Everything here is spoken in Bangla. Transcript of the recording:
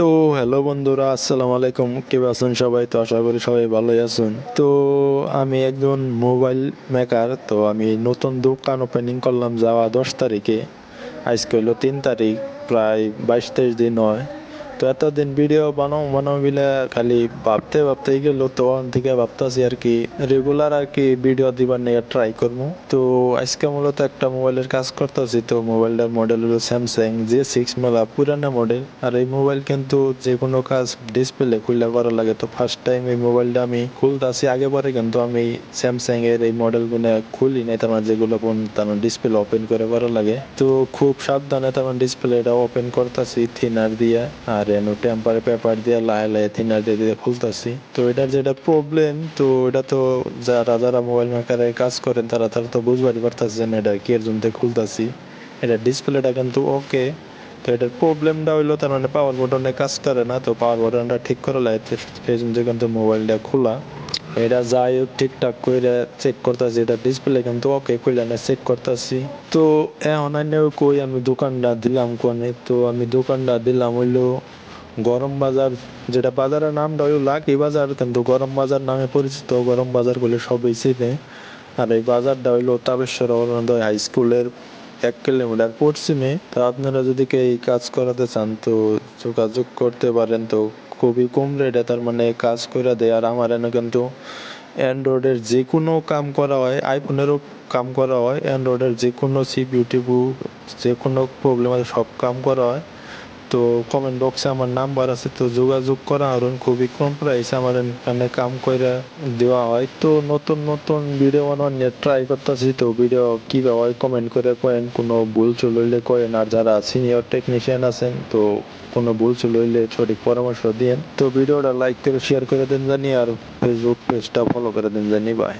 তো হ্যালো বন্ধুরা, আসসালামু আলাইকুম। কেমন আছেন সবাই? তো আশা করি সবাই ভালোই আছেন। তো আমি একজন মোবাইল মেকার। তো আমি নতুন দোকান ওপেনিং করলাম যাওয়া 10 তারিখে। আজকে হলো 3 তারিখ, প্রায় 22-23 দিন হয়। তো এতদিন ভিডিও বানাও বিলে খালি ভাবতে ভাবতেই গেল। তো ওখান থেকে ভাবতেছি আর কি রেগুলার আর কি ভিডিও দিবার নিয়ে ট্রাই করবো। তো আজকে মূলত একটা মোবাইলের কাজ করতেছি। তো মোবাইলটার মডেল হলো স্যামসাং J6, মেলা পুরানা মডেল। আর এই মোবাইল কিন্তু যে কোনো কাজ ডিসপ্লে খুলে করা লাগে। তো ফার্স্ট টাইম এই মোবাইলটা আমি খুলতেছি। আগে পরে কিন্তু আমি স্যামসাং এর এই মডেলগুলো খুলি নাই, তার যেগুলো তার ডিসপ্লে ওপেন করে করা লাগে। তো খুব সাবধানে তার ডিসপ্লেটা ওপেন করতেছি থিনার দিয়ে, আর এনো টেম্পার পেপার দিয়ে লাহে লাহে থিনার দিয়ে খুলতেছি। তো এটার যেটা প্রবলেম, তো এটা তো যারা যারা মোবাইল মেকারে কাজ করেন তারা তারা তো বুঝবারই পারতেছেন এটা কি এর জন্য খুলতেছি। এটা ডিসপ্লেটা কিন্তু ওকে। তো এটার প্রবলেমটা হইলো তার পাওয়ার বাটনে কাজ করে না। তো পাওয়ার বাটনটা ঠিক করা লাগে, সেই জন্য কিন্তু মোবাইলটা খোলা। এটা যাই হোক ঠিকঠাক করে চেক করতেছি, এটা ডিসপ্লে কিন্তু ওকে কইলা না চেক করতেছি। তো এখন কই আমি দোকানটা দিলাম কোনে। তো আমি দোকানটা দিলাম হইলো গরম বাজার, যেটা বাজারের নামটা হইলো লাকি বাজার, কিন্তু গরম বাজার নামে পরিচিত। গরম বাজার বলে সবাই চিনে। আর এই বাজারটা হইলো তাবেশ্বর অরুণোদয় হাই স্কুলের 1 কিলোমিটার পশ্চিমে। তা আপনারা যদি কেউ এই কাজ করাতে চান তো যোগাযোগ করতে পারেন। তো খুবই কম রেটে কাজ করে দেয়। আর আমার এনে কিন্তু অ্যান্ড্রয়েডের যে কোনো কাম করা হয়, আইফোনেরও কাম করা হয়, অ্যান্ড্রয়েডের যে কোনো সিপিইউ টিপিইউ যে কোনো প্রবলেম আছে সব কাম করা হয়। তো কমেন্ট বক্সে আমার নাম্বার আছে, তো যোগাযোগ করা আর খুবই কম প্রাইসে আমার এখানে কাম করে দেওয়া হয়। তো নতুন নতুন ভিডিও বানানোর নিয়ে ট্রাই করতেছি। তো ভিডিও কীভাবে হয় কমেন্ট করে কয়েন, কোনো ভুল চুল হইলে কয়েন। আর যারা সিনিয়র টেকনিশিয়ান আছেন তো কোনো ভুল চুল হইলে সঠিক পরামর্শ দিন। তো ভিডিওটা লাইক করে শেয়ার করে দেন জানি, আর ফেসবুক পেজটা ফলো করে দেন জানি। বাই।